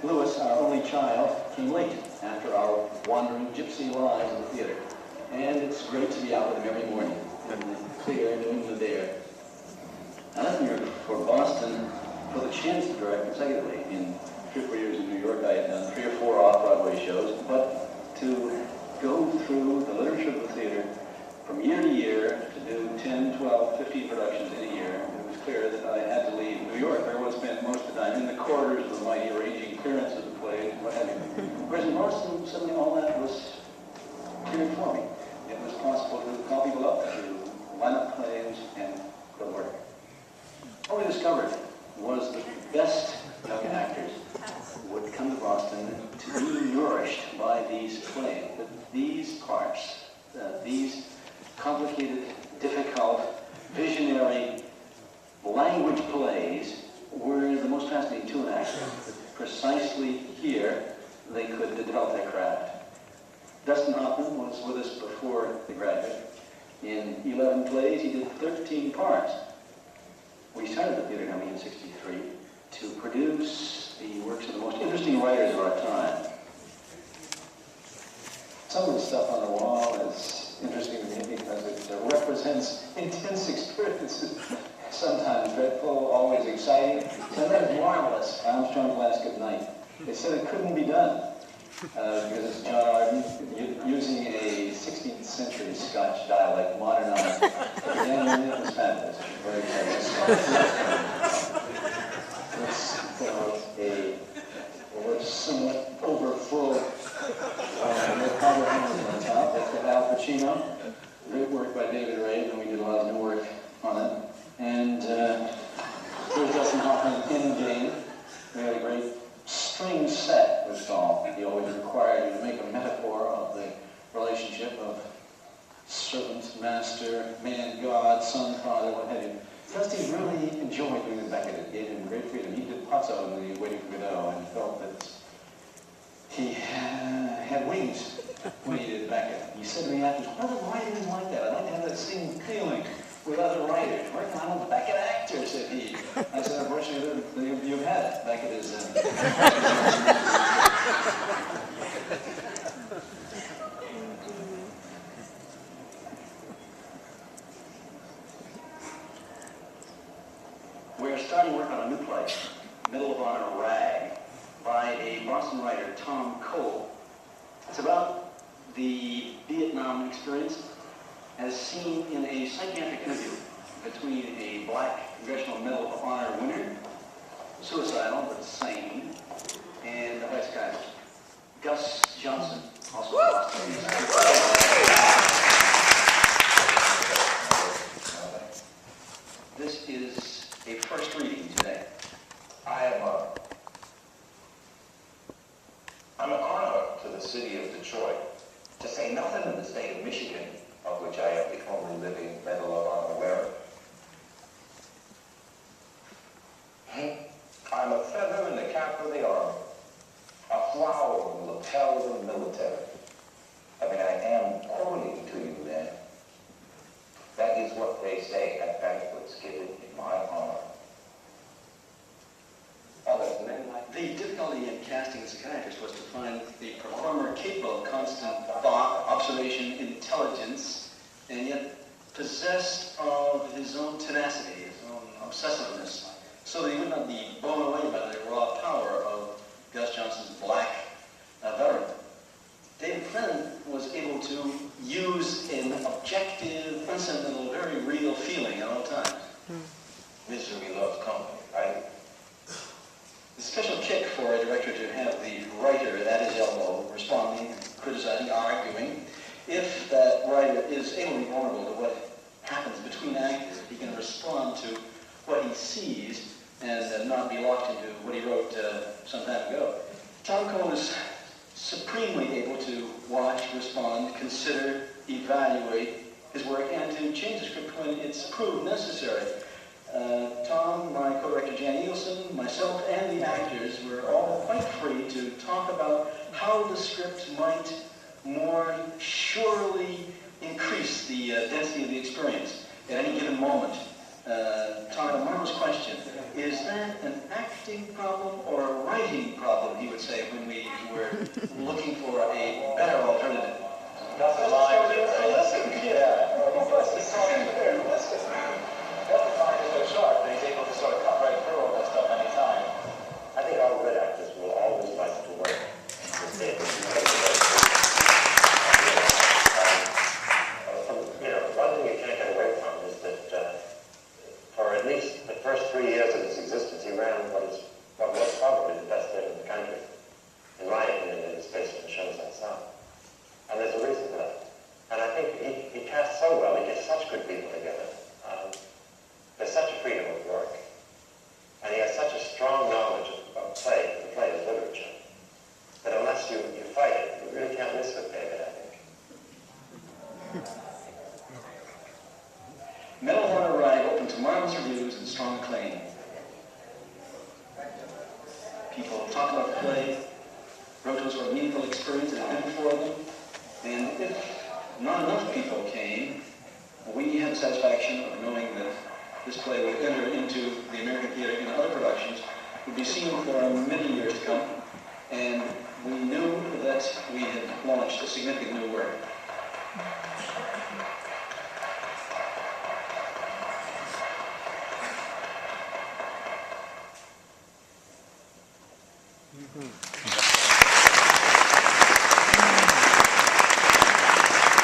Louis, our only child, came late after our wandering gypsy lives in the theater. And it's great to be out with him every morning in the clear New England air. I left New York for Boston for the chance to direct consecutively. In 3 or 4 years in New York, I had done 3 or 4 off-Broadway shows, but to go through the literature of the theater from year to year, to do 10, 12, 15 productions in a year, it was clear that I had to leave New York, where I would spend most of the time in the corridors of the mighty raging clearances of plays, what have you. Whereas in Boston, suddenly all that was clear for me. It was possible to call people up, to line up plays, and go to work. What we discovered was that the best young actors would come to Boston to be nourished by these plays, that these parts, these complicated, difficult, visionary language plays were the most fascinating to an actor. Precisely here, they could develop their craft. Dustin Hoffman was with us before The Graduate. In 11 plays, he did 13 parts. We started the theater company in '63 to produce the works of the most interesting writers of our time. Some of the stuff on the wall is interesting to me because it represents intense experiences, sometimes dreadful, always exciting, sometimes marvelous. Armstrong's Last Good Night. They said it couldn't be done because it's John Arden using a 16th century Scotch dialect modernized. Again, it was fabulous. Very It's a somewhat overfull with Robert Hamilton on top. That's Al Pacino. Great work by David Ray, and we did a lot of new work on it. And here's Dustin Hoffman in Jane. We had a great string set, was called. He always required you to make a metaphor of the relationship of servant, master, man, God, son, father, what have you. Dusty really enjoyed doing the Beckett. It gave him great freedom. He did Pozzo in the Waiting for Godot and felt that he had wings when he did Beckett. He said to me afterwards, why do you like that? I'd like to have that same feeling with other writers. I'm a Beckett actor, said he. I said, unfortunately, you've had it. Beckett is... We're starting work on a new play, Medal of Honor Rag, by a Boston writer, Tom Cole. It's about the Vietnam experience as seen in a psychiatric interview between a black Congressional Medal of Honor winner, suicidal but sane, and a psychiatrist, Gus Johnson, also Boston. This is a first reading today. I'm an honor to the city of Detroit, to say nothing of the state of Michigan, of which I am the only living Medal of Honor wearer. I'm a feather in the cap of the army, a flower in the lapels of the military. I am quoting to you then. That is what they say at banquets given in my honor. Other men like The difficulty in casting a psychiatrist was to find the performer capable of constant thought, observation, intelligence, and yet possessed of his own tenacity, his own obsessiveness, so that he would not be blown away by the raw power of Gus Johnson's black veteran. David Flynn was able to use an objective, unsentimental, very real feeling at all times. misery loves company, right? It's a special kick for a director to have the writer at his elbow, responding, criticizing, arguing. If that writer is able to be vulnerable to what happens between actors, he can respond to what he sees and not be locked into what he wrote some time ago. Tom Cole is supremely able to watch, respond, consider, evaluate his work, and to change the script when it's proved necessary. Tom, my co-director Jan Eagleson, myself, and the actors were all quite free to talk about how the script might more surely increase the the density of the experience at any given moment. Todd, a marvelous question. Is that an acting problem or a writing problem, he would say, when we were looking for a better alternative? Nothing mind listen. Yeah. He's talking there. Listen. Nothing mind is so sharp that he's able to sort of cut right through all that stuff anytime. I think all good actors will always like to work with David. One thing you can't get away from is that for at least the first 3 years of his existence, he ran what was probably the best theater in the country. In my opinion, it is based on the shows I saw. And there's a reason for that. And I think he casts so well, he gets such good people together. There's such a freedom of work. And he has such a strong knowledge of play, the play is literature, that unless you fight it, you really can't miss with David, I think. Medal Horn Arrive opened to marvelous reviews and strong acclaim. People talk about the play, wrote to us what a meaningful experience it had been for them, and if not enough people came, we had the satisfaction of knowing that this play would enter into the American theater and other productions, would be seen for many years to come, and we knew that we had launched a significant new work.